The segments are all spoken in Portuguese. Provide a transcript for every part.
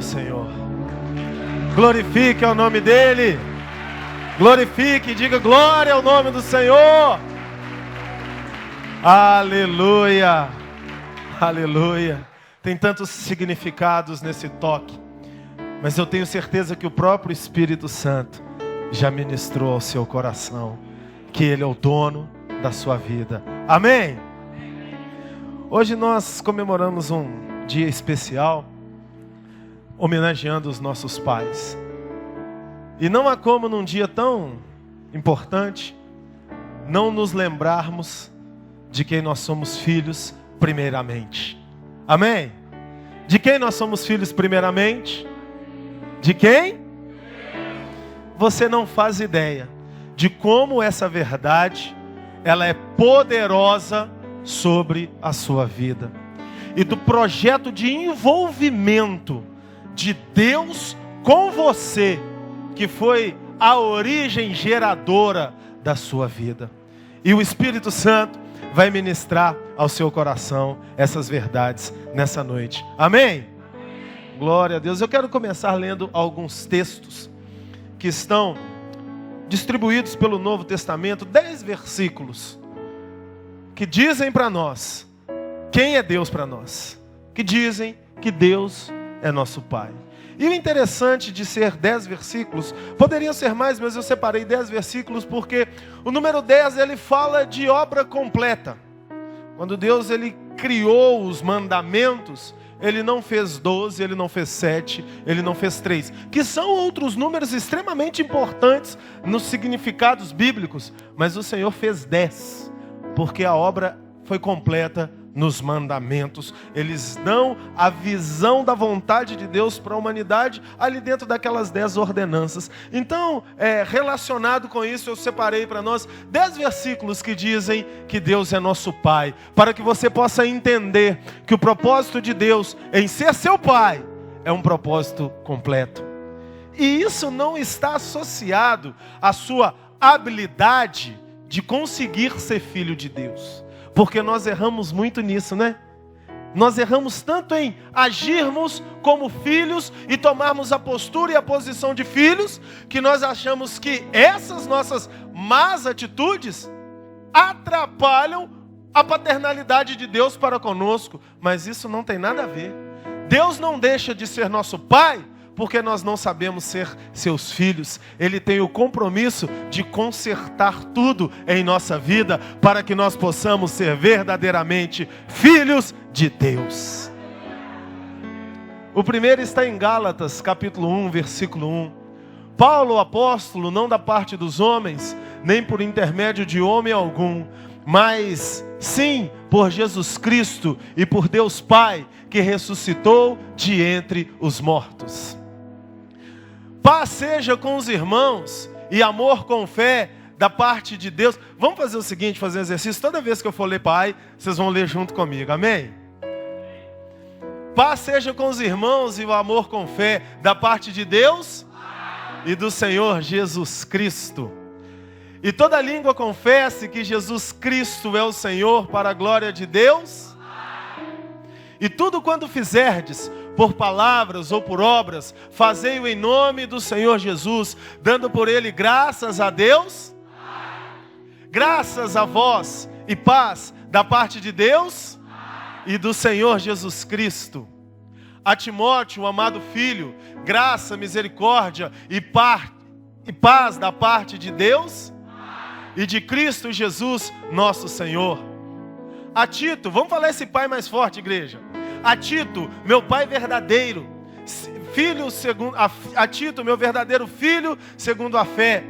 Senhor. Glorifique o nome dEle. Glorifique e diga glória ao nome do Senhor. Aleluia. Aleluia. Tem tantos significados nesse toque, mas eu tenho certeza que o próprio Espírito Santo já ministrou ao seu coração que Ele é o dono da sua vida. Amém? Hoje nós comemoramos um dia especial, homenageando os nossos pais. E não há como num dia tão importante não nos lembrarmos de quem nós somos filhos primeiramente. Amém? De quem nós somos filhos primeiramente? De quem? Você não faz ideia de como essa verdade, ela é poderosa sobre a sua vida. E do projeto de envolvimento de Deus com você, que foi a origem geradora da sua vida. E o Espírito Santo vai ministrar ao seu coração essas verdades nessa noite. Amém? Glória a Deus. Eu quero começar lendo alguns textos que estão distribuídos pelo Novo Testamento, 10 versículos, que dizem para nós quem é Deus para nós, que dizem que Deus é nosso Pai. E o interessante de ser 10 versículos, poderiam ser mais, mas eu separei 10 versículos porque o número 10 ele fala de obra completa. Quando Deus ele criou os mandamentos, Ele não fez 12, Ele não fez 7, Ele não fez 3, que são outros números extremamente importantes nos significados bíblicos, mas o Senhor fez 10, porque a obra foi completa nos mandamentos. Eles dão a visão da vontade de Deus para a humanidade ali dentro daquelas 10 ordenanças. Então, relacionado com isso, eu separei para nós 10 versículos que dizem que Deus é nosso Pai, para que você possa entender que o propósito de Deus em ser seu Pai é um propósito completo. E isso não está associado à sua habilidade de conseguir ser filho de Deus. Porque nós erramos muito nisso, né? Nós erramos tanto em agirmos como filhos e tomarmos a postura e a posição de filhos, que nós achamos que essas nossas más atitudes atrapalham a paternalidade de Deus para conosco. Mas isso não tem nada a ver. Deus não deixa de ser nosso Pai porque nós não sabemos ser seus filhos. Ele tem o compromisso de consertar tudo em nossa vida, para que nós possamos ser verdadeiramente filhos de Deus. O primeiro está em Gálatas, capítulo 1, versículo 1. Paulo, o apóstolo, não da parte dos homens, nem por intermédio de homem algum, mas sim por Jesus Cristo e por Deus Pai, que ressuscitou de entre os mortos. Paz seja com os irmãos e amor com fé da parte de Deus. Vamos fazer o seguinte, fazer um exercício. Toda vez que eu for ler Pai, vocês vão ler junto comigo, amém? Paz seja com os irmãos e o amor com fé da parte de Deus e do Senhor Jesus Cristo. E toda língua confesse que Jesus Cristo é o Senhor, para a glória de Deus. E tudo quanto fizerdes, por palavras ou por obras, fazei-o em nome do Senhor Jesus, dando por Ele graças a Deus, graças a vós e paz da parte de Deus e do Senhor Jesus Cristo. A Timóteo, o amado filho, graça, misericórdia e paz da parte de Deus e de Cristo Jesus, nosso Senhor. A Tito, vamos falar esse pai mais forte, igreja. A Tito, meu pai verdadeiro, filho segundo a Tito, meu verdadeiro filho segundo a fé,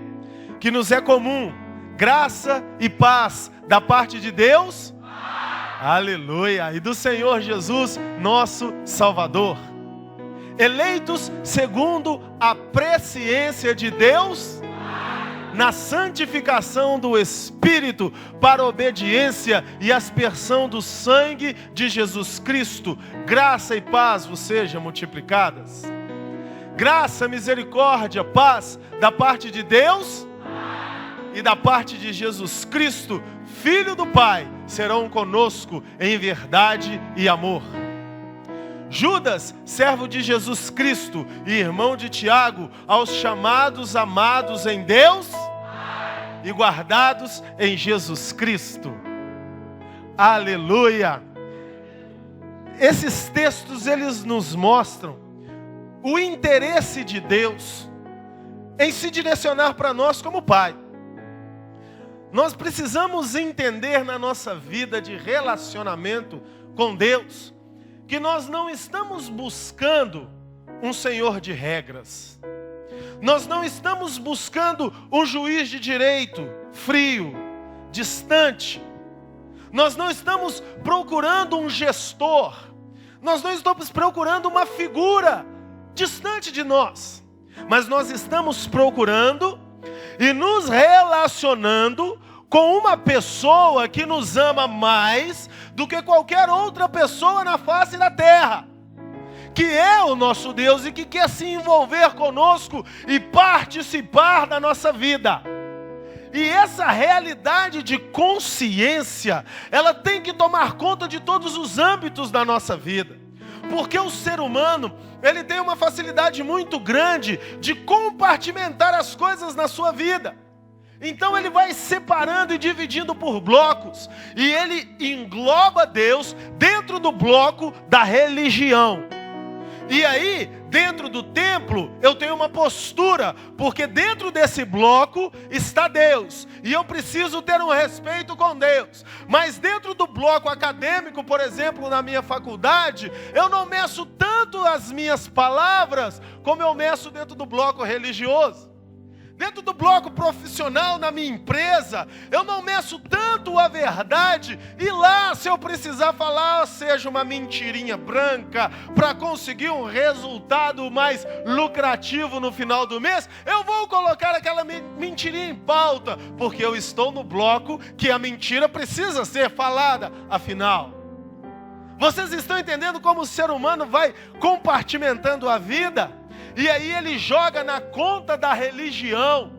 que nos é comum, graça e paz da parte de Deus, aleluia, e do Senhor Jesus, nosso Salvador. Eleitos segundo a presciência de Deus, na santificação do Espírito, para a obediência e aspersão do sangue de Jesus Cristo, graça e paz vos sejam multiplicadas. Graça, misericórdia, paz da parte de Deus e da parte de Jesus Cristo, Filho do Pai, serão conosco em verdade e amor. Judas, servo de Jesus Cristo e irmão de Tiago, aos chamados, amados em Deus e guardados em Jesus Cristo. Aleluia! Esses textos, eles nos mostram o interesse de Deus em se direcionar para nós como Pai. Nós precisamos entender na nossa vida de relacionamento com Deus que nós não estamos buscando um Senhor de regras. Nós não estamos buscando um juiz de direito frio, distante. Nós não estamos procurando um gestor. Nós não estamos procurando uma figura distante de nós. Mas nós estamos procurando e nos relacionando com uma pessoa que nos ama mais do que qualquer outra pessoa na face da terra, que é o nosso Deus e que quer se envolver conosco e participar da nossa vida. E essa realidade de consciência, ela tem que tomar conta de todos os âmbitos da nossa vida. Porque o ser humano, ele tem uma facilidade muito grande de compartimentar as coisas na sua vida. Então ele vai separando e dividindo por blocos. E ele engloba Deus dentro do bloco da religião. E aí, dentro do templo, eu tenho uma postura, porque dentro desse bloco está Deus, e eu preciso ter um respeito com Deus. Mas dentro do bloco acadêmico, por exemplo, na minha faculdade, eu não meço tanto as minhas palavras, como eu meço dentro do bloco religioso. Dentro do bloco profissional, na minha empresa, eu não meço tanto a verdade. E lá, se eu precisar falar, seja uma mentirinha branca, para conseguir um resultado mais lucrativo no final do mês, eu vou colocar aquela mentirinha em pauta, porque eu estou no bloco que a mentira precisa ser falada, afinal. Vocês estão entendendo como o ser humano vai compartimentando a vida? E aí ele joga na conta da religião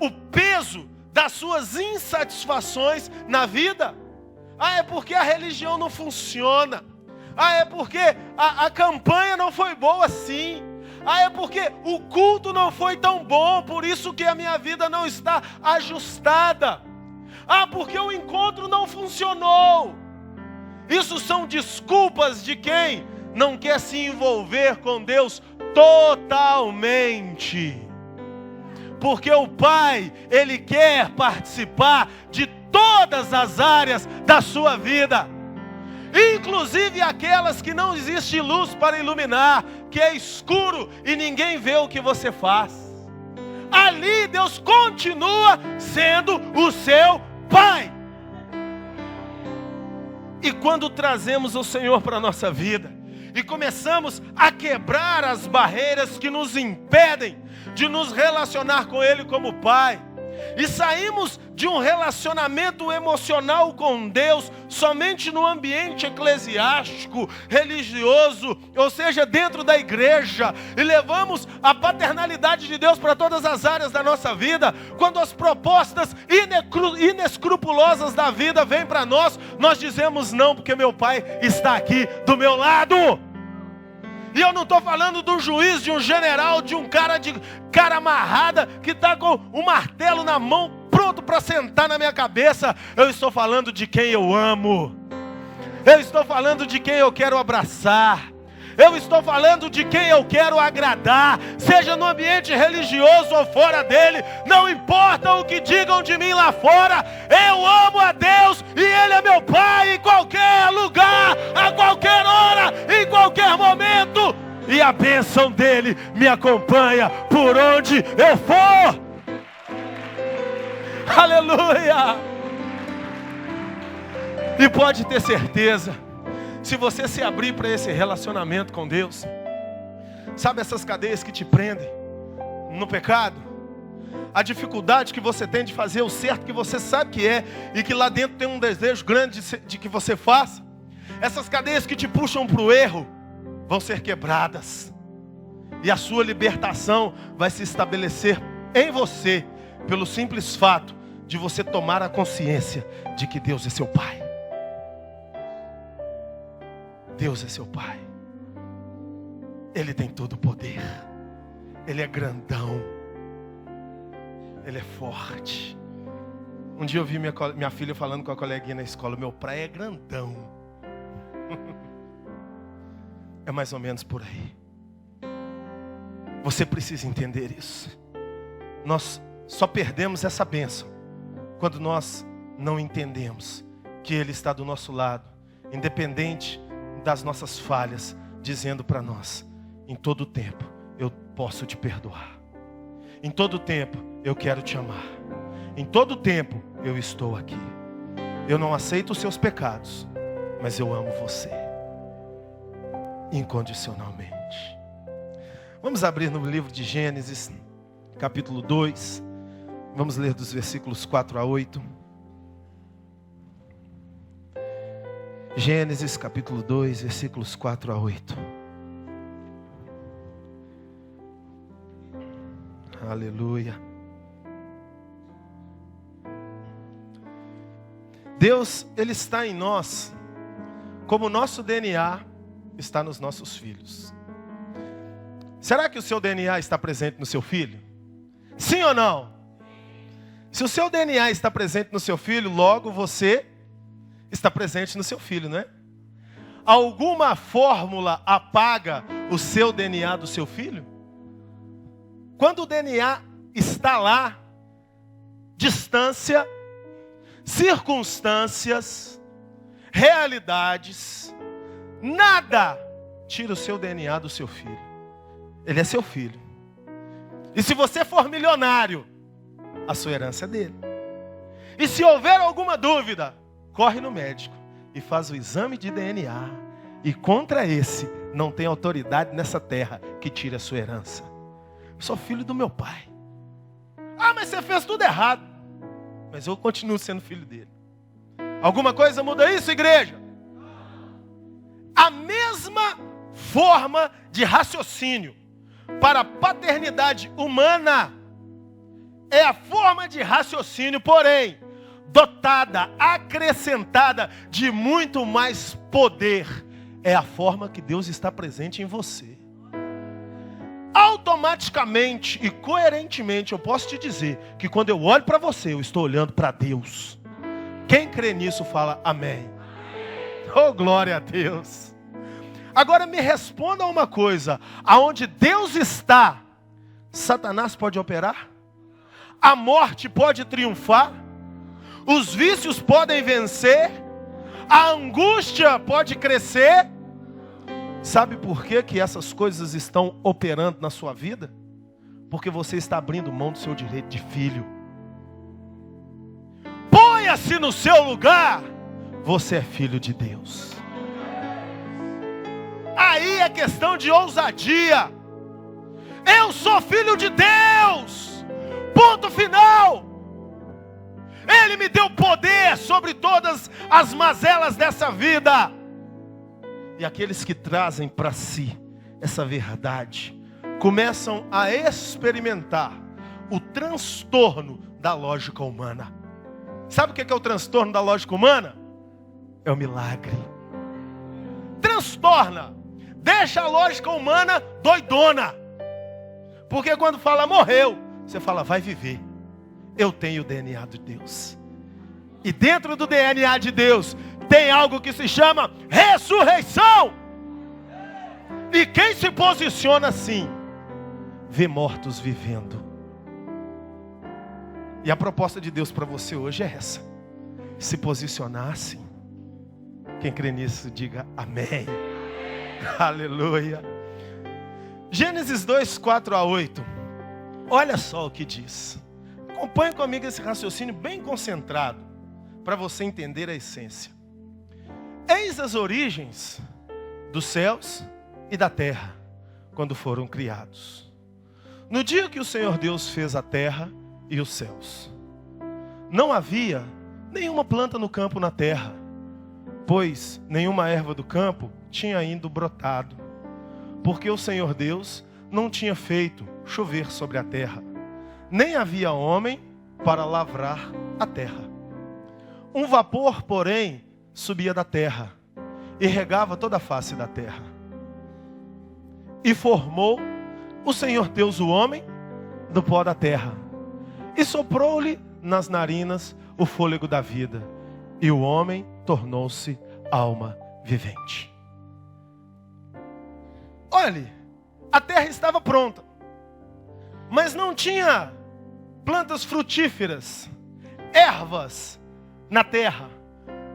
o peso das suas insatisfações na vida. Ah, é porque a religião não funciona. Ah, é porque a campanha não foi boa assim. Ah, é porque o culto não foi tão bom, por isso que a minha vida não está ajustada. Ah, porque o encontro não funcionou. Isso são desculpas de quem não quer se envolver com Deus totalmente. Porque o Pai, Ele quer participar de todas as áreas da sua vida, inclusive aquelas que não existe luz para iluminar, que é escuro e ninguém vê o que você faz. Ali Deus continua sendo o seu Pai. E quando trazemos o Senhor para a nossa vida, e começamos a quebrar as barreiras que nos impedem de nos relacionar com Ele como Pai, e saímos de um relacionamento emocional com Deus somente no ambiente eclesiástico, religioso, ou seja, dentro da igreja, e levamos a paternalidade de Deus para todas as áreas da nossa vida. Quando as propostas inescrupulosas da vida vêm para nós, nós dizemos não, porque meu Pai está aqui do meu lado. E eu não estou falando de um juiz, de um general, de um cara de cara amarrada que está com um martelo na mão pronto para sentar na minha cabeça. Eu estou falando de quem eu amo. Eu estou falando de quem eu quero abraçar. Eu estou falando de quem eu quero agradar, seja no ambiente religioso ou fora dele. Não importa o que digam de mim lá fora, eu amo a Deus e Ele é meu Pai em qualquer lugar, a qualquer hora, em qualquer momento. E a bênção dele me acompanha por onde eu for. Aleluia! E pode ter certeza, se você se abrir para esse relacionamento com Deus, sabe essas cadeias que te prendem no pecado? A dificuldade que você tem de fazer o certo que você sabe que é, e que lá dentro tem um desejo grande de que você faça. Essas cadeias que te puxam para o erro vão ser quebradas, e a sua libertação vai se estabelecer em você, pelo simples fato de você tomar a consciência de que Deus é seu Pai. Deus é seu Pai. Ele tem todo o poder. Ele é grandão. Ele é forte. Um dia eu vi minha filha falando com a coleguinha na escola: meu pai é grandão. É mais ou menos por aí. Você precisa entender isso. Nós só perdemos essa bênção quando nós não entendemos que Ele está do nosso lado, independente das nossas falhas, dizendo para nós: em todo tempo eu posso te perdoar. Em todo tempo eu quero te amar. Em todo tempo eu estou aqui. Eu não aceito os seus pecados, mas eu amo você incondicionalmente. Vamos abrir no livro de Gênesis, capítulo 2. Vamos ler dos versículos 4 a 8. Gênesis, capítulo 2, versículos 4 a 8. Aleluia. Deus, Ele está em nós, como o nosso DNA está nos nossos filhos. Será que o seu DNA está presente no seu filho? Sim ou não? Se o seu DNA está presente no seu filho, logo você está presente no seu filho, não é? Alguma fórmula apaga o seu DNA do seu filho? Quando o DNA está lá, distância, circunstâncias, realidades, nada tira o seu DNA do seu filho. Ele é seu filho. E se você for milionário, a sua herança é dele. E se houver alguma dúvida, corre no médico e faz o exame de DNA. E contra esse, não tem autoridade nessa terra que tire a sua herança. Eu sou filho do meu pai. Ah, mas você fez tudo errado. Mas eu continuo sendo filho dele. Alguma coisa muda isso, igreja? A mesma forma de raciocínio para a paternidade humana é a forma de raciocínio, porém, dotada, acrescentada de muito mais poder. É a forma que Deus está presente em você. Automaticamente e coerentemente eu posso te dizer que quando eu olho para você, eu estou olhando para Deus. Quem crê nisso fala amém. Oh, glória a Deus. Agora me responda uma coisa: aonde Deus está, Satanás pode operar? A morte pode triunfar? Os vícios podem vencer? A angústia pode crescer? Sabe por que essas coisas estão operando na sua vida? Porque você está abrindo mão do seu direito de filho. Ponha-se no seu lugar. Você é filho de Deus. Aí é questão de ousadia. Eu sou filho de Deus. Ponto final. Ele me deu poder sobre todas as mazelas dessa vida. E aqueles que trazem para si essa verdade começam a experimentar o transtorno da lógica humana. Sabe o que é o transtorno da lógica humana? É o milagre. Transtorna. Deixa a lógica humana doidona. Porque quando fala morreu, você fala vai viver. Eu tenho o DNA de Deus. E dentro do DNA de Deus tem algo que se chama ressurreição. E quem se posiciona assim, vê mortos vivendo. E a proposta de Deus para você hoje é essa: se posicionar assim. Quem crê nisso, diga amém. Aleluia. Gênesis 2, 4 a 8. Olha só o que diz. Acompanhe comigo esse raciocínio bem concentrado, para você entender a essência. Eis as origens dos céus e da terra, quando foram criados. No dia que o Senhor Deus fez a terra e os céus, não havia nenhuma planta no campo na terra, pois nenhuma erva do campo tinha ainda brotado, porque o Senhor Deus não tinha feito chover sobre a terra, nem havia homem para lavrar a terra. Um vapor, porém, subia da terra e regava toda a face da terra. E formou o Senhor Deus o homem do pó da terra, e soprou-lhe nas narinas o fôlego da vida, e o homem tornou-se alma vivente. Olhe, a terra estava pronta, mas não tinha plantas frutíferas, ervas na terra,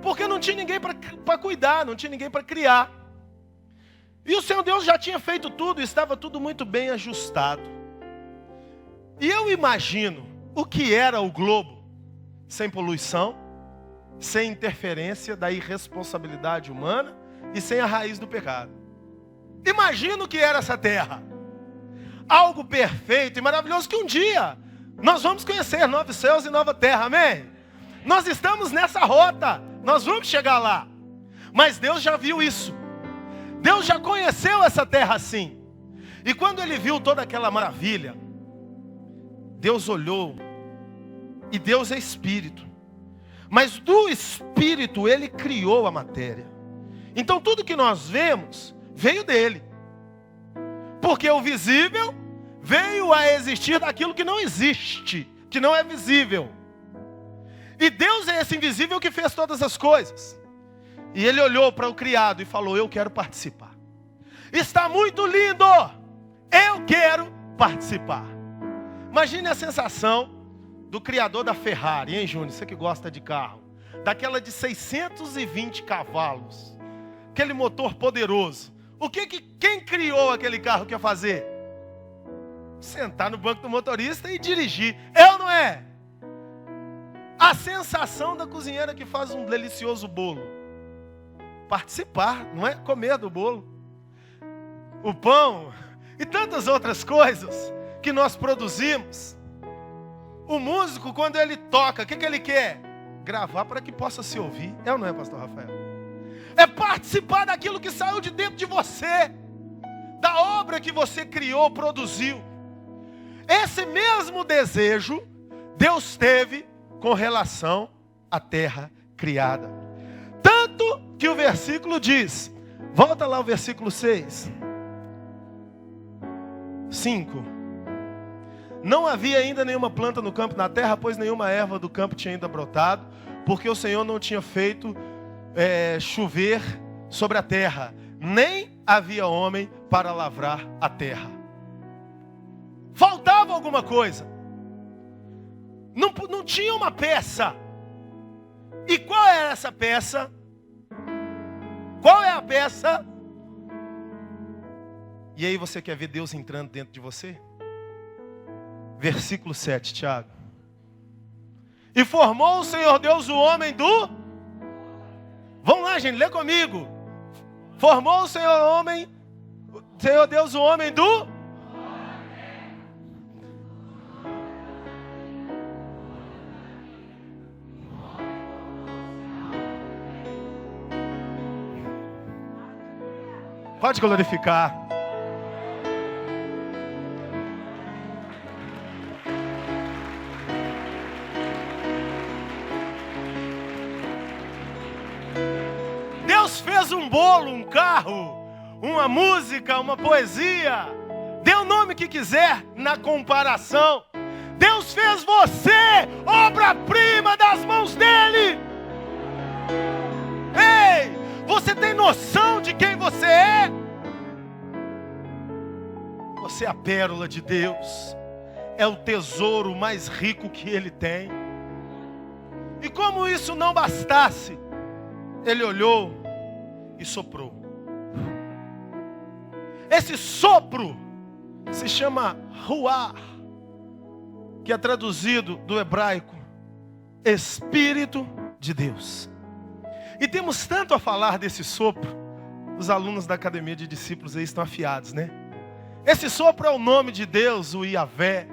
porque não tinha ninguém para cuidar, não tinha ninguém para criar. E o Senhor Deus já tinha feito tudo, estava tudo muito bem ajustado. E eu imagino o que era o globo sem poluição, sem interferência da irresponsabilidade humana e sem a raiz do pecado. Imagina o que era essa terra. Algo perfeito e maravilhoso que um dia nós vamos conhecer novos céus e nova terra, amém? Nós estamos nessa rota, nós vamos chegar lá. Mas Deus já viu isso. Deus já conheceu essa terra assim. E quando Ele viu toda aquela maravilha, Deus olhou, e Deus é Espírito. Mas do Espírito Ele criou a matéria. Então tudo que nós vemos veio dele. Porque o visível veio a existir daquilo que não existe, que não é visível. E Deus é esse invisível que fez todas as coisas. E Ele olhou para o criado e falou: eu quero participar. Está muito lindo, eu quero participar. Imagine a sensação do criador da Ferrari, hein, Júnior? Você que gosta de carro. Daquela de 620 cavalos. Aquele motor poderoso. Quem criou aquele carro quer fazer? Sentar no banco do motorista e dirigir. É ou não é? A sensação da cozinheira que faz um delicioso bolo. Participar, não é comer do bolo. O pão e tantas outras coisas que nós produzimos. O músico, quando ele toca, o que ele quer? Gravar para que possa se ouvir. É ou não é, pastor Rafael? É participar daquilo que saiu de dentro de você, da obra que você criou, produziu. Esse mesmo desejo Deus teve com relação à terra criada. Tanto que o versículo diz, volta lá o versículo 6. 5. Não havia ainda nenhuma planta no campo na terra, pois nenhuma erva do campo tinha ainda brotado, porque o Senhor não tinha feito chover sobre a terra, nem havia homem para lavrar a terra. Faltava alguma coisa. Não tinha uma peça. E qual era essa peça? Qual é a peça? E aí você quer ver Deus entrando dentro de você? Versículo 7, Tiago. E formou o Senhor Deus o homem do... Vamos lá, gente, lê comigo. Formou o Senhor Deus o homem do... Pode glorificar. Deus fez um bolo, um carro, uma música, uma poesia. Dê o nome que quiser na comparação. Deus fez você, obra-prima das mãos dele. Ei, você tem noção de quem você é? Você é a pérola de Deus. É o tesouro mais rico que Ele tem. E como isso não bastasse, Ele olhou e soprou. Esse sopro se chama ruach, que é traduzido do hebraico Espírito de Deus. E temos tanto a falar desse sopro. Os alunos da Academia de Discípulos aí estão afiados, né? Esse sopro é o nome de Deus, o Iavé.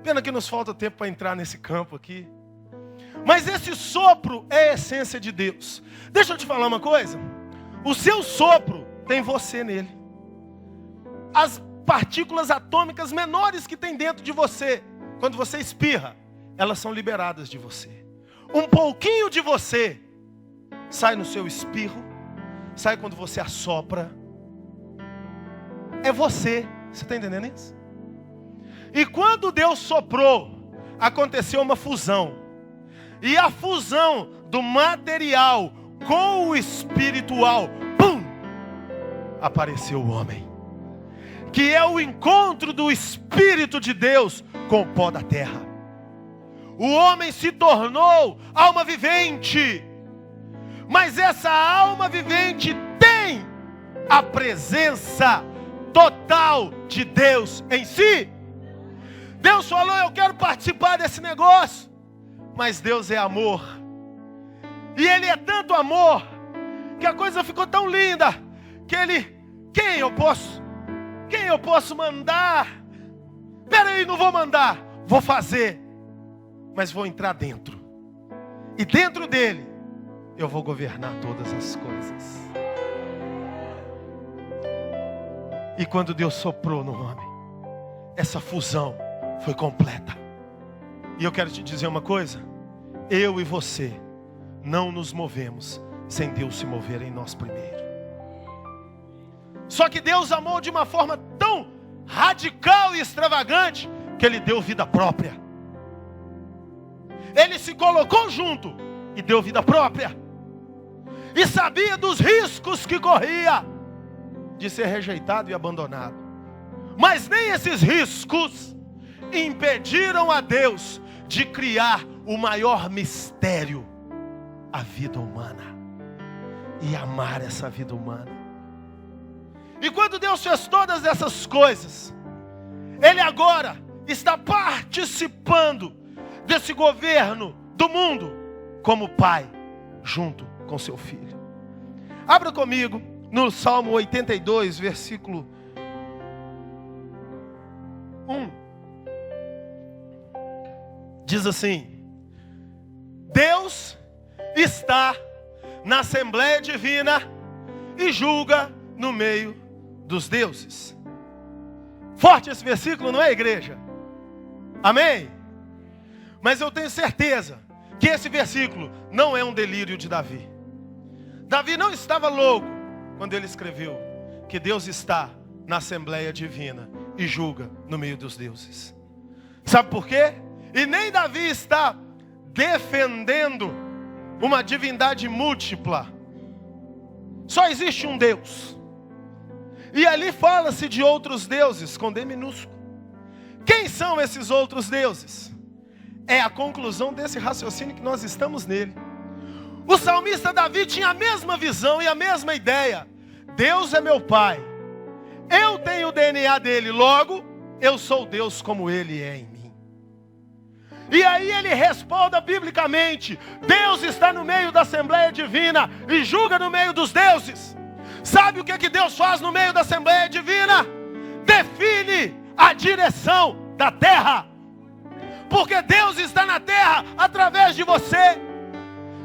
Pena que nos falta tempo para entrar nesse campo aqui. Mas esse sopro é a essência de Deus. Deixa eu te falar uma coisa. O seu sopro tem você nele. As partículas atômicas menores que tem dentro de você, quando você espirra, elas são liberadas de você. Um pouquinho de você sai no seu espirro, sai quando você assopra. é você. Você está entendendo isso? E quando Deus soprou, aconteceu uma fusão. E a fusão do material com o espiritual, pum, apareceu o homem. Que é o encontro do Espírito de Deus com o pó da terra. O homem se tornou alma vivente. Mas essa alma vivente tem a presença total de Deus em si. Deus falou, eu quero participar desse negócio. Mas Deus é amor. E Ele é tanto amor, que a coisa ficou tão linda, que Ele, quem eu posso mandar? Peraí, não vou mandar, vou fazer. Mas vou entrar dentro. E dentro dele, eu vou governar todas as coisas. E quando Deus soprou no homem, essa fusão foi completa. E eu quero te dizer uma coisa. Eu e você não nos movemos sem Deus se mover em nós primeiro. Só que Deus amou de uma forma tão radical e extravagante que Ele deu vida própria. Ele se colocou junto e deu vida própria. E sabia dos riscos que corria de ser rejeitado e abandonado. Mas nem esses riscos impediram a Deus de criar o maior mistério, a vida humana. E amar essa vida humana. E quando Deus fez todas essas coisas, Ele agora está participando desse governo do mundo como pai, junto com seu filho. Abra comigo no Salmo 82, versículo 1. Diz assim: Deus está na Assembleia Divina e julga no meio dos deuses. Forte esse versículo, não é, igreja? Amém? Mas eu tenho certeza que esse versículo não é um delírio de Davi. Davi não estava louco quando ele escreveu que Deus está na Assembleia Divina e julga no meio dos deuses. Sabe por quê? E nem Davi está defendendo uma divindade múltipla. Só existe um Deus. E ali fala-se de outros deuses, com D minúsculo. Quem são esses outros deuses? É a conclusão desse raciocínio que nós estamos nele. O salmista Davi tinha a mesma visão e a mesma ideia. Deus é meu pai. Eu tenho o DNA dele, logo eu sou Deus como ele é em mim. E aí ele responda biblicamente: Deus está no meio da Assembleia Divina e julga no meio dos deuses. Sabe o que Deus faz no meio da Assembleia Divina? Define a direção da terra. Porque Deus está na terra através de você.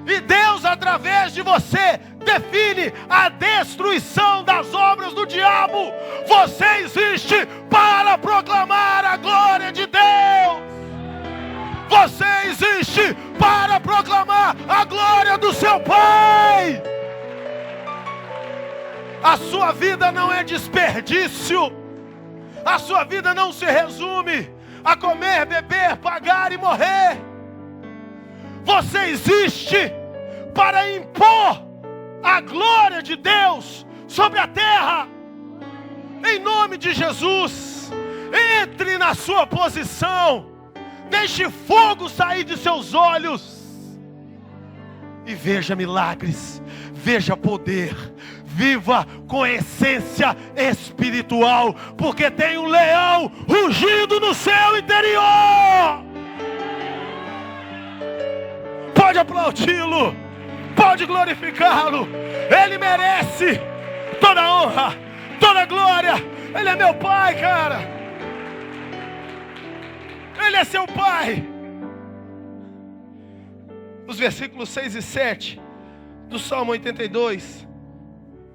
E Deus, através de você, define a destruição das obras do diabo. Você existe para proclamar a glória de Deus. Você existe para proclamar a glória do seu Pai. A sua vida não é desperdício. A sua vida não se resume a comer, beber, pagar e morrer. Você existe para impor a glória de Deus sobre a terra. Em nome de Jesus, entre na sua posição. Deixe fogo sair de seus olhos. E veja milagres, veja poder. Viva com essência espiritual, porque tem um leão rugindo no seu interior. Pode aplaudi-lo, pode glorificá-lo. Ele merece toda a honra, toda a glória. Ele é meu pai, cara. Ele é seu pai. Os versículos 6 e 7 do Salmo 82.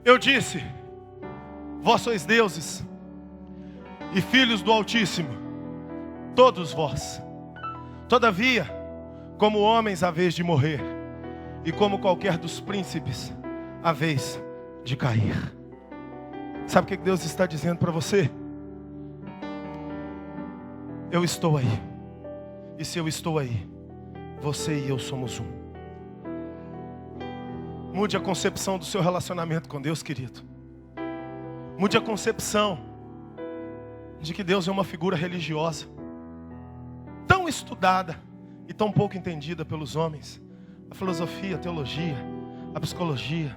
Eu disse: vós sois deuses e filhos do Altíssimo, todos vós. Todavia, como homens haveis de morrer, e como qualquer dos príncipes haveis de cair. Sabe o que Deus está dizendo para você? Eu estou aí. E se eu estou aí, você e eu somos um. Mude a concepção do seu relacionamento com Deus, querido. Mude a concepção de que Deus é uma figura religiosa, tão estudada e tão pouco entendida pelos homens. A filosofia, a teologia, a psicologia,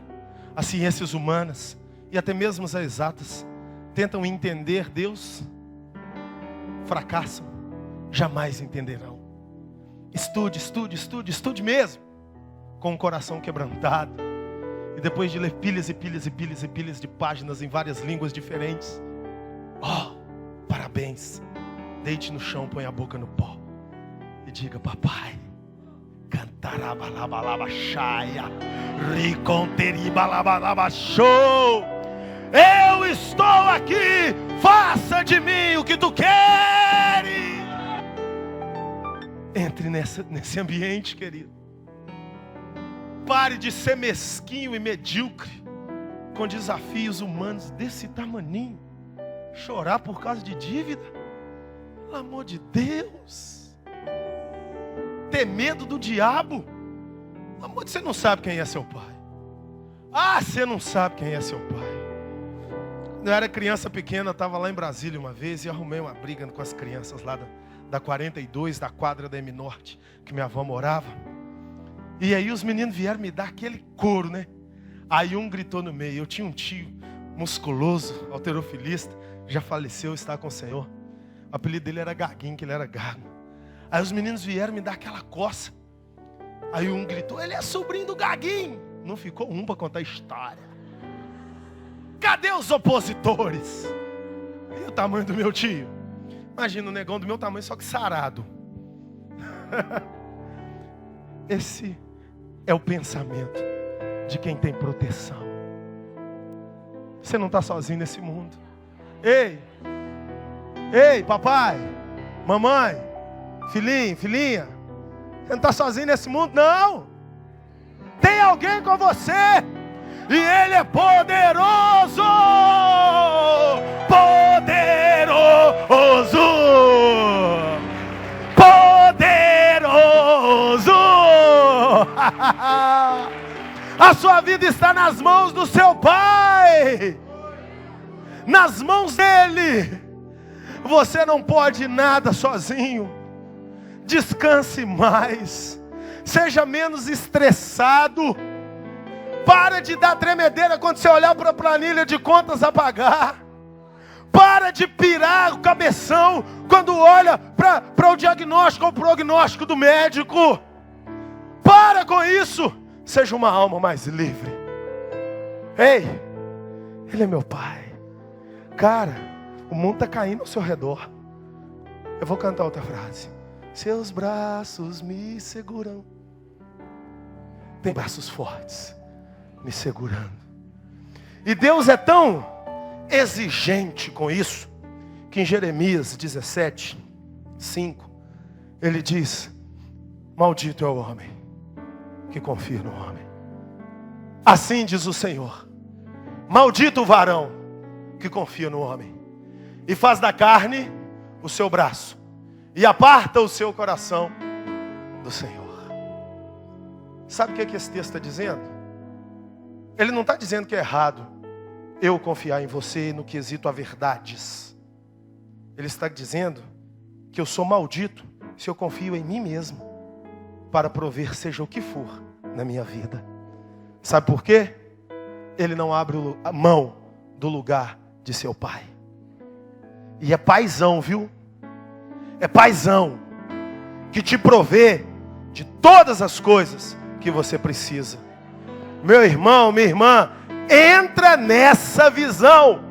as ciências humanas e até mesmo as exatas tentam entender Deus, fracassam, jamais entenderão. Estude mesmo, com o coração quebrantado. E depois de ler pilhas e pilhas e pilhas e pilhas de páginas em várias línguas diferentes, parabéns. Deite no chão, põe a boca no pó e diga: papai, cantarabalabalabachaya, riconteribalabalabachou. Eu estou aqui, faça de mim o que tu queres. Entre nesse ambiente, querido. Pare de ser mesquinho e medíocre com desafios humanos desse tamaninho. Chorar por causa de dívida? Pelo amor de Deus. Ter medo do diabo? Pelo amor de Deus, você não sabe quem é seu pai. Você não sabe quem é seu pai. Quando eu era criança pequena, eu estava lá em Brasília uma vez e arrumei uma briga com as crianças lá da 42, da quadra da M Norte, que minha avó morava. E aí os meninos vieram me dar aquele couro, né? Aí um gritou no meio. Eu tinha um tio musculoso, halterofilista, já faleceu, está com o Senhor. O apelido dele era Gaguinho, que ele era gago. Aí os meninos vieram me dar aquela coça. Aí um gritou: ele é sobrinho do Gaguinho. Não ficou um para contar a história. Cadê os opositores? E o tamanho do meu tio? Imagina um negão do meu tamanho, só que sarado. Esse é o pensamento de quem tem proteção. Você não está sozinho nesse mundo. Ei, papai, mamãe, filhinho, filhinha, você não está sozinho nesse mundo, não. Tem alguém com você. E Ele é poderoso. Poderoso. Poderoso. A sua vida está nas mãos do seu Pai. Nas mãos dEle. Você não pode nada sozinho. Descanse mais. Seja menos estressado. Para de dar tremedeira quando você olhar para a planilha de contas a pagar. Para de pirar o cabeção quando olha para o diagnóstico ou prognóstico do médico. Para com isso. Seja uma alma mais livre. Ei, Ele é meu Pai. Cara, o mundo está caindo ao seu redor. Eu vou cantar outra frase. Seus braços me seguram. Tem braços fortes me segurando. E Deus é tão exigente com isso, que em Jeremias 17, 5, Ele diz: maldito é o homem que confia no homem. Assim diz o Senhor: maldito o varão que confia no homem, e faz da carne o seu braço, e aparta o seu coração do Senhor. Sabe o que esse texto está dizendo? Ele não está dizendo que é errado eu confiar em você no quesito a verdades. Ele está dizendo que eu sou maldito se eu confio em mim mesmo para prover seja o que for na minha vida. Sabe por quê? Ele não abre a mão do lugar de seu pai. E é paizão, viu? É paizão que te provê de todas as coisas que você precisa. Meu irmão, minha irmã, entra nessa visão.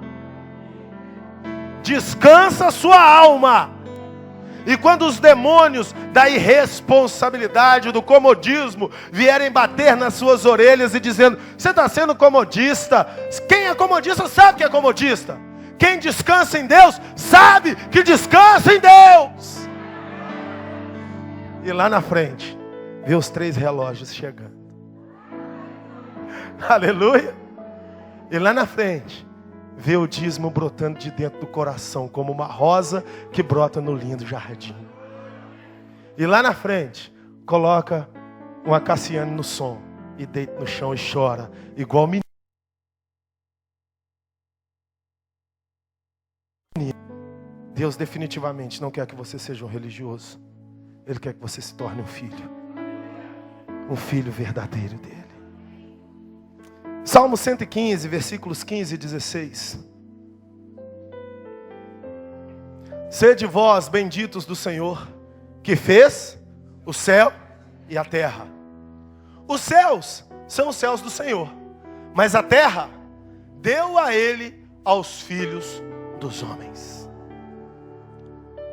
Descansa a sua alma. E quando os demônios da irresponsabilidade, do comodismo, vierem bater nas suas orelhas e dizendo: você está sendo comodista. Quem é comodista sabe que é comodista. Quem descansa em Deus sabe que descansa em Deus. E lá na frente, vê os 3 relógios chegando. Aleluia. E lá na frente, vê o dízimo brotando de dentro do coração, como uma rosa que brota no lindo jardim. E lá na frente, coloca uma Cassiane no som, e deita no chão e chora, igual menino. Deus definitivamente não quer que você seja um religioso. Ele quer que você se torne um filho verdadeiro dele. Salmo 115, versículos 15 e 16. Sede vós benditos do Senhor, que fez o céu e a terra. Os céus são os céus do Senhor, mas a terra deu a ele aos filhos dos homens.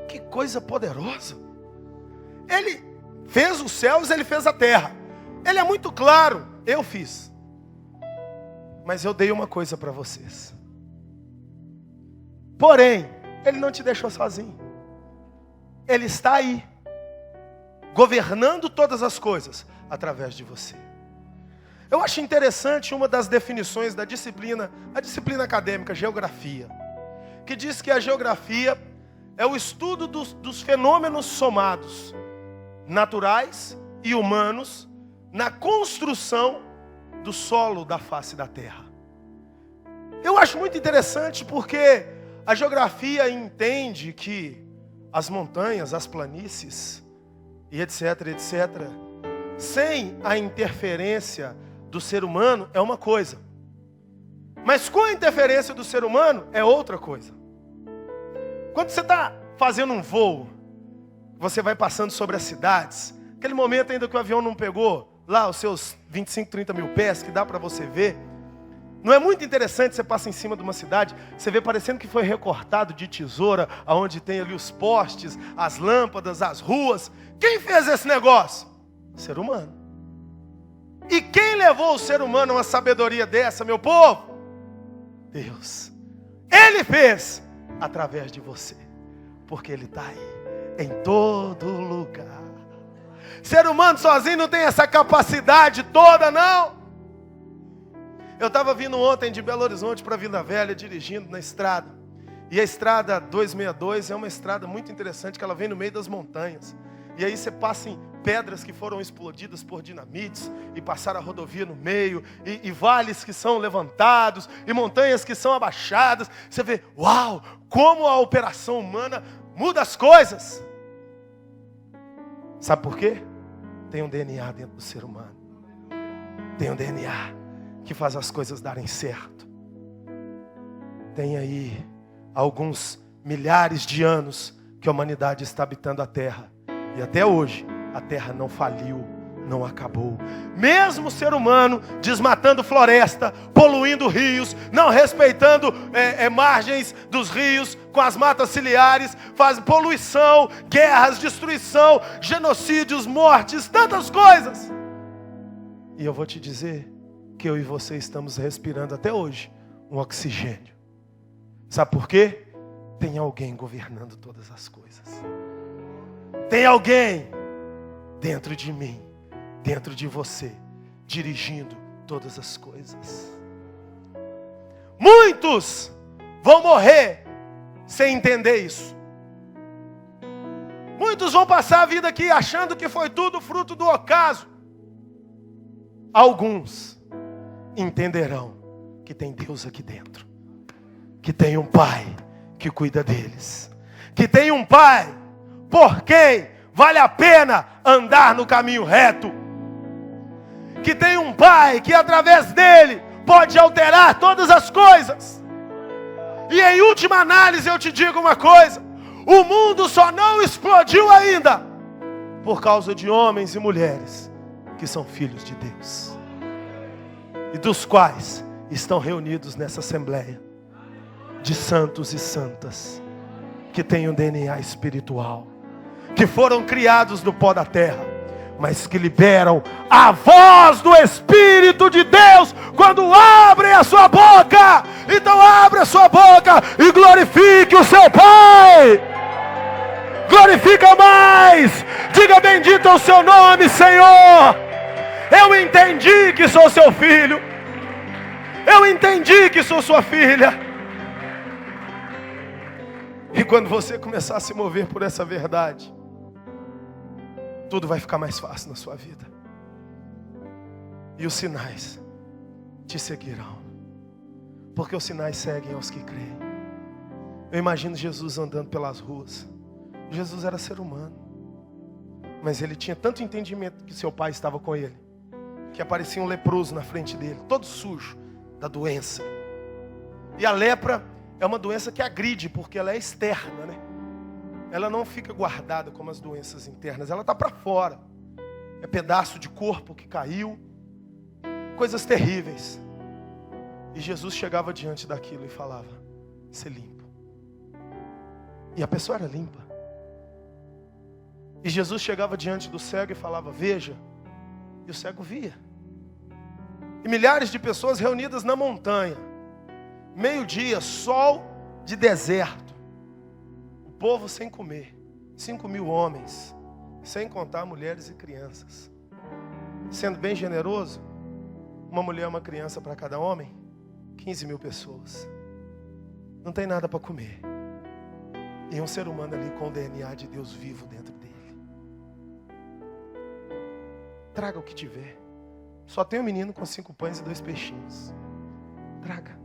Que coisa poderosa! Ele fez os céus, ele fez a terra. Ele é muito claro, eu fiz. Mas eu dei uma coisa para vocês. Porém, ele não te deixou sozinho. Ele está aí, governando todas as coisas através de você. Eu acho interessante uma das definições da disciplina, a disciplina acadêmica, geografia, que diz que a geografia é o estudo dos fenômenos somados, naturais e humanos, na construção do solo da face da terra. Eu acho muito interessante porque a geografia entende que as montanhas, as planícies e etc, sem a interferência do ser humano é uma coisa, mas com a interferência do ser humano é outra coisa. Quando você está fazendo um voo, você vai passando sobre as cidades, aquele momento ainda que o avião não pegou lá os seus 25, 30 mil pés, que dá para você ver. Não é muito interessante, você passa em cima de uma cidade, você vê parecendo que foi recortado de tesoura, aonde tem ali os postes, as lâmpadas, as ruas. Quem fez esse negócio? O ser humano. E quem levou o ser humano a uma sabedoria dessa, meu povo? Deus. Ele fez através de você, porque Ele está aí, em todo lugar. Ser humano sozinho não tem essa capacidade toda, não. Eu estava vindo ontem de Belo Horizonte para Vila Velha, dirigindo na estrada. E a estrada 262 é uma estrada muito interessante, que ela vem no meio das montanhas. E aí você passa em pedras que foram explodidas por dinamites, e passaram a rodovia no meio, e vales que são levantados, e montanhas que são abaixadas. Você vê, uau, como a operação humana muda as coisas. Sabe por quê? Tem um DNA dentro do ser humano. Tem um DNA que faz as coisas darem certo. Tem aí alguns milhares de anos que a humanidade está habitando a Terra. E até hoje, a Terra não faliu, não acabou. Mesmo o ser humano desmatando floresta, poluindo rios, não respeitando margens dos rios com as matas ciliares, faz poluição, guerras, destruição, genocídios, mortes, tantas coisas. E eu vou te dizer que eu e você estamos respirando até hoje um oxigênio. Sabe por quê? Tem alguém governando todas as coisas. Tem alguém dentro de mim, dentro de você, dirigindo todas as coisas. Muitos vão morrer sem entender isso. Muitos vão passar a vida aqui achando que foi tudo fruto do acaso. Alguns entenderão que tem Deus aqui dentro, que tem um Pai que cuida deles, que tem um Pai por quem vale a pena andar no caminho reto, que tem um Pai que através dele pode alterar todas as coisas. E em última análise eu te digo uma coisa: o mundo só não explodiu ainda por causa de homens e mulheres que são filhos de Deus, e dos quais estão reunidos nessa assembleia de santos e santas que têm um DNA espiritual, que foram criados do pó da terra, mas que liberam a voz do Espírito de Deus quando abrem a sua boca. Então abre a sua boca e glorifique o seu Pai. Glorifica mais. Diga: bendito é o seu nome, Senhor. Eu entendi que sou seu filho. Eu entendi que sou sua filha. E quando você começar a se mover por essa verdade, tudo vai ficar mais fácil na sua vida. E os sinais te seguirão. Porque os sinais seguem aos que creem. Eu imagino Jesus andando pelas ruas. Jesus era ser humano. Mas ele tinha tanto entendimento que seu pai estava com ele, que aparecia um leproso na frente dele, todo sujo da doença. E a lepra é uma doença que agride, porque ela é externa, né? Ela não fica guardada como as doenças internas, ela está para fora. É pedaço de corpo que caiu, coisas terríveis. E Jesus chegava diante daquilo e falava: ser limpo. E a pessoa era limpa. E Jesus chegava diante do cego e falava: veja. E o cego via. E milhares de pessoas reunidas na montanha. Meio-dia, sol de deserto. O povo sem comer. 5.000 homens. Sem contar mulheres e crianças. Sendo bem generoso, uma mulher e uma criança para cada homem. 15.000 pessoas. Não tem nada para comer. E um ser humano ali com o DNA de Deus vivo dentro dele. Traga o que tiver. Só tem um menino com 5 pães e 2 peixinhos. Traga.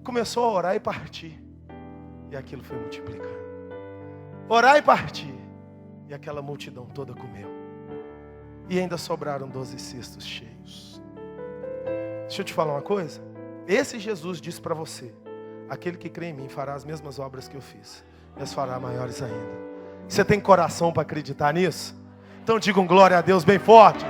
Começou a orar e partir. E aquilo foi multiplicando. Orar e partir. E aquela multidão toda comeu. E ainda sobraram 12 cestos cheios. Deixa eu te falar uma coisa. Esse Jesus disse para você: aquele que crê em mim fará as mesmas obras que eu fiz. E as fará maiores ainda. Você tem coração para acreditar nisso? Então diga um glória a Deus bem forte.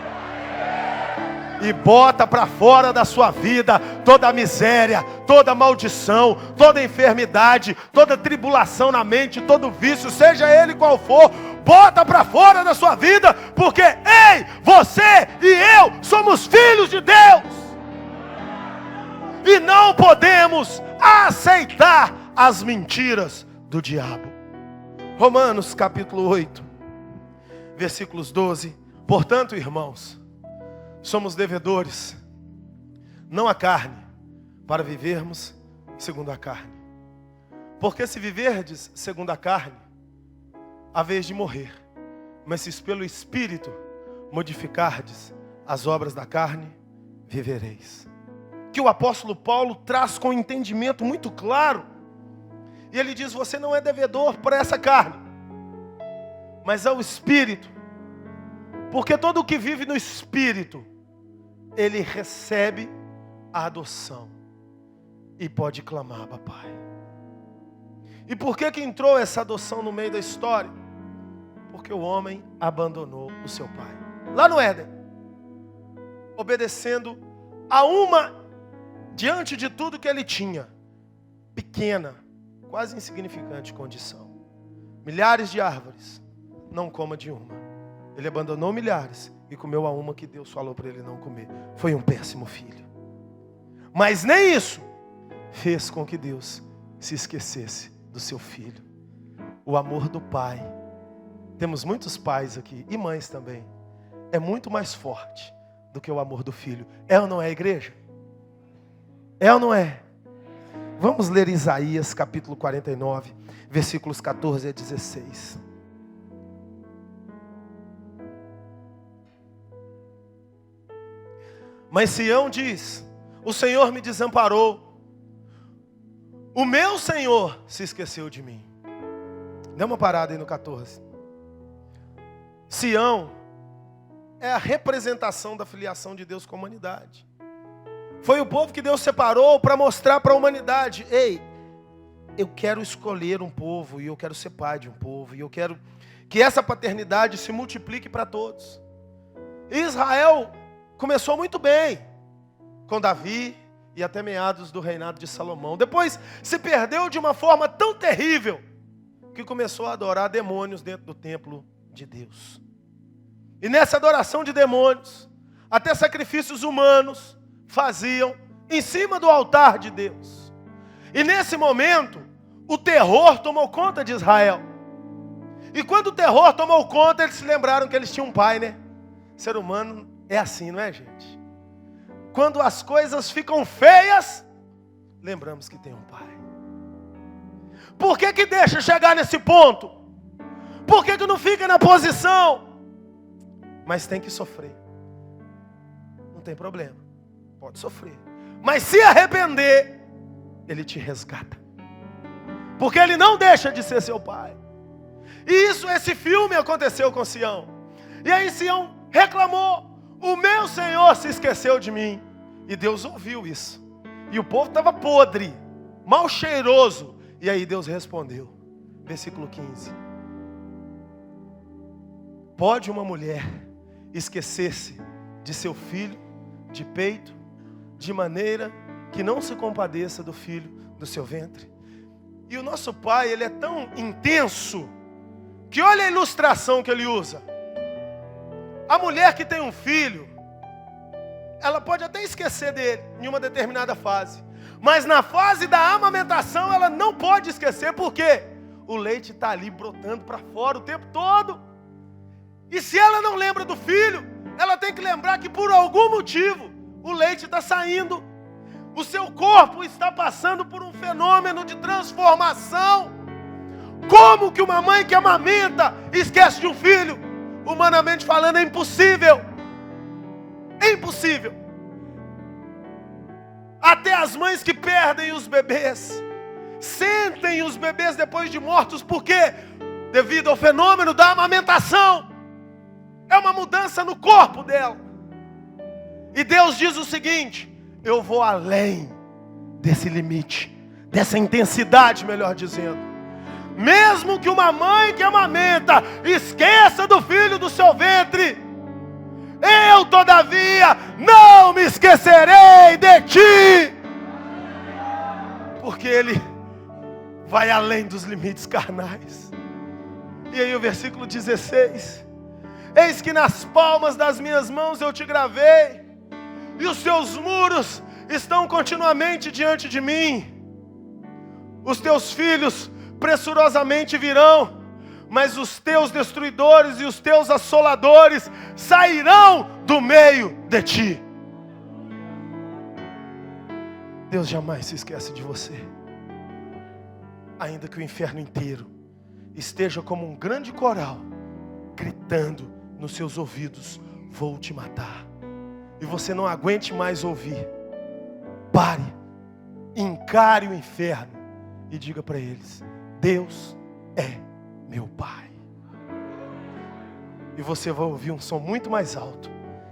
E bota para fora da sua vida toda a miséria, toda a maldição, toda a enfermidade, toda a tribulação na mente, todo vício, seja ele qual for. Bota para fora da sua vida, porque ei, você e eu somos filhos de Deus. E não podemos aceitar as mentiras do diabo. Romanos capítulo 8, versículos 12. Portanto, irmãos, somos devedores, não à carne, para vivermos segundo a carne. Porque se viverdes segundo a carne, haveis de morrer. Mas se pelo Espírito modificardes as obras da carne, vivereis. Que o apóstolo Paulo traz com um entendimento muito claro. E ele diz: você não é devedor para essa carne, mas ao Espírito. Porque todo o que vive no Espírito, ele recebe a adoção e pode clamar: papai. E por que entrou essa adoção no meio da história? Porque o homem abandonou o seu pai lá no Éden, obedecendo a uma, diante de tudo que ele tinha, pequena, quase insignificante condição. Milhares de árvores, não coma de uma. Ele abandonou milhares e comeu a uma que Deus falou para ele não comer. Foi um péssimo filho. Mas nem isso fez com que Deus se esquecesse do seu filho. O amor do pai. Temos muitos pais aqui e mães também. É muito mais forte do que o amor do filho. É ou não é, igreja? É ou não é? Vamos ler Isaías capítulo 49, versículos 14 a 16. Mas Sião diz: o Senhor me desamparou, o meu Senhor se esqueceu de mim. Dá uma parada aí no 14. Sião é a representação da filiação de Deus com a humanidade. Foi o povo que Deus separou para mostrar para a humanidade: ei, eu quero escolher um povo, e eu quero ser pai de um povo, e eu quero que essa paternidade se multiplique para todos. Israel começou muito bem com Davi e até meados do reinado de Salomão. Depois se perdeu de uma forma tão terrível que começou a adorar demônios dentro do templo de Deus. E nessa adoração de demônios, até sacrifícios humanos faziam em cima do altar de Deus. E nesse momento, o terror tomou conta de Israel. E quando o terror tomou conta, eles se lembraram que eles tinham um pai, né? Ser humano é assim, não é, gente? Quando as coisas ficam feias, lembramos que tem um pai. Por que que deixa chegar nesse ponto? Por que que não fica na posição? Mas tem que sofrer. Não tem problema. Pode sofrer. Mas se arrepender, Ele te resgata. Porque Ele não deixa de ser seu pai. E esse filme aconteceu com Sião. E aí Sião reclamou: o meu Senhor se esqueceu de mim. E Deus ouviu isso. E o povo estava podre, mal cheiroso. E aí Deus respondeu. Versículo 15. Pode uma mulher esquecer-se de seu filho de peito, de maneira que não se compadeça do filho do seu ventre? E o nosso pai, ele é tão intenso, que olha a ilustração que ele usa. A mulher que tem um filho, ela pode até esquecer dele em uma determinada fase, mas na fase da amamentação ela não pode esquecer, porque o leite está ali brotando para fora o tempo todo. E se ela não lembra do filho, ela tem que lembrar que por algum motivo o leite está saindo. O seu corpo está passando por um fenômeno de transformação. Como que uma mãe que amamenta esquece de um filho? Humanamente falando, é impossível. É impossível. Até as mães que perdem os bebês sentem os bebês depois de mortos. Por quê? Devido ao fenômeno da amamentação. É uma mudança no corpo dela. E Deus diz o seguinte: eu vou além desse limite, dessa intensidade, melhor dizendo. Mesmo que uma mãe que amamenta esqueça do filho do seu ventre, eu todavia não me esquecerei de ti. Porque Ele vai além dos limites carnais. E aí o versículo 16: eis que nas palmas das minhas mãos eu te gravei, e os seus muros estão continuamente diante de mim. Os teus filhos pressurosamente virão, mas os teus destruidores e os teus assoladores sairão do meio de ti. Deus jamais se esquece de você. Ainda que o inferno inteiro esteja como um grande coral, gritando nos seus ouvidos: vou te matar. E você não aguente mais ouvir, pare, encare o inferno e diga para eles: Deus é meu Pai. E você vai ouvir um som muito mais alto,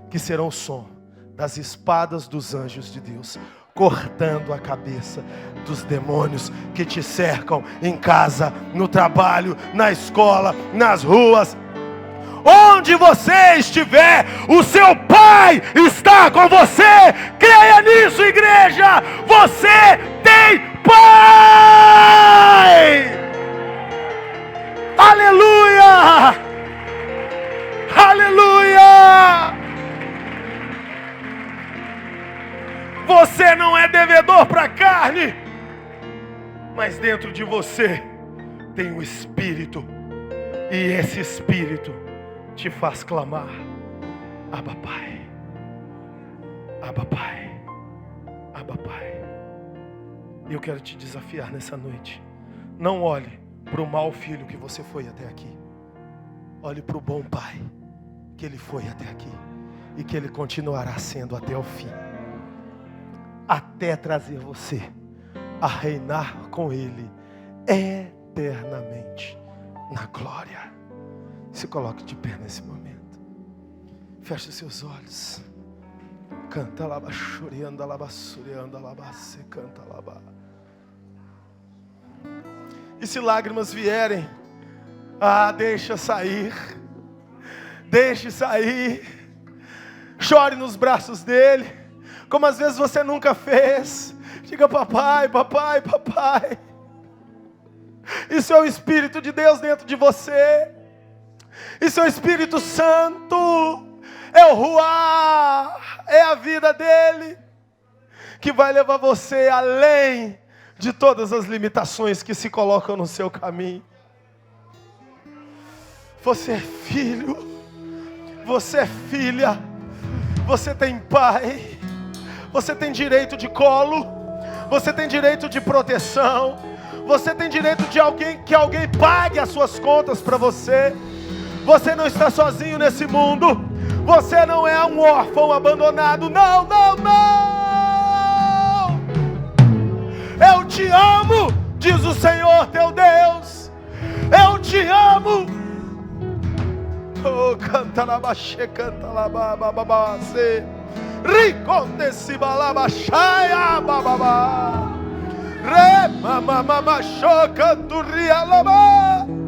que será o som das espadas dos anjos de Deus, cortando a cabeça dos demônios que te cercam em casa, no trabalho, na escola, nas ruas. Onde você estiver, o seu Pai está com você. Creia nisso, igreja. Você tem Pai. Aleluia! Aleluia! Você não é devedor para a carne, mas dentro de você tem um Espírito, e esse Espírito te faz clamar: Abba Pai, Abba Pai, Abba Pai. E eu quero te desafiar nessa noite: não olhe para o mau filho que você foi até aqui, olhe para o bom pai que ele foi até aqui, e que ele continuará sendo até o fim, até trazer você a reinar com ele eternamente na glória. Se coloque de pé nesse momento. Feche os seus olhos. Canta laba churianda laba surianda laba se canta laba. E se lágrimas vierem, deixa sair. Deixe sair. Chore nos braços dele, como às vezes você nunca fez. Diga: papai, papai, papai. Isso é o Espírito de Deus dentro de você. Isso é o Espírito Santo. É o Ruá. É a vida dele que vai levar você além de todas as limitações que se colocam no seu caminho. Você é filho. Você é filha. Você tem pai. Você tem direito de colo. Você tem direito de proteção. Você tem direito de que alguém pague as suas contas para você. Você não está sozinho nesse mundo. Você não é um órfão abandonado. Não, não, não. Eu te amo, diz o Senhor teu Deus. Eu te amo. Oh, canta lá, baixê, canta lá, bababá, se riconde se balaba, chaia, bababá, re, mamamama, choca, turria, laba.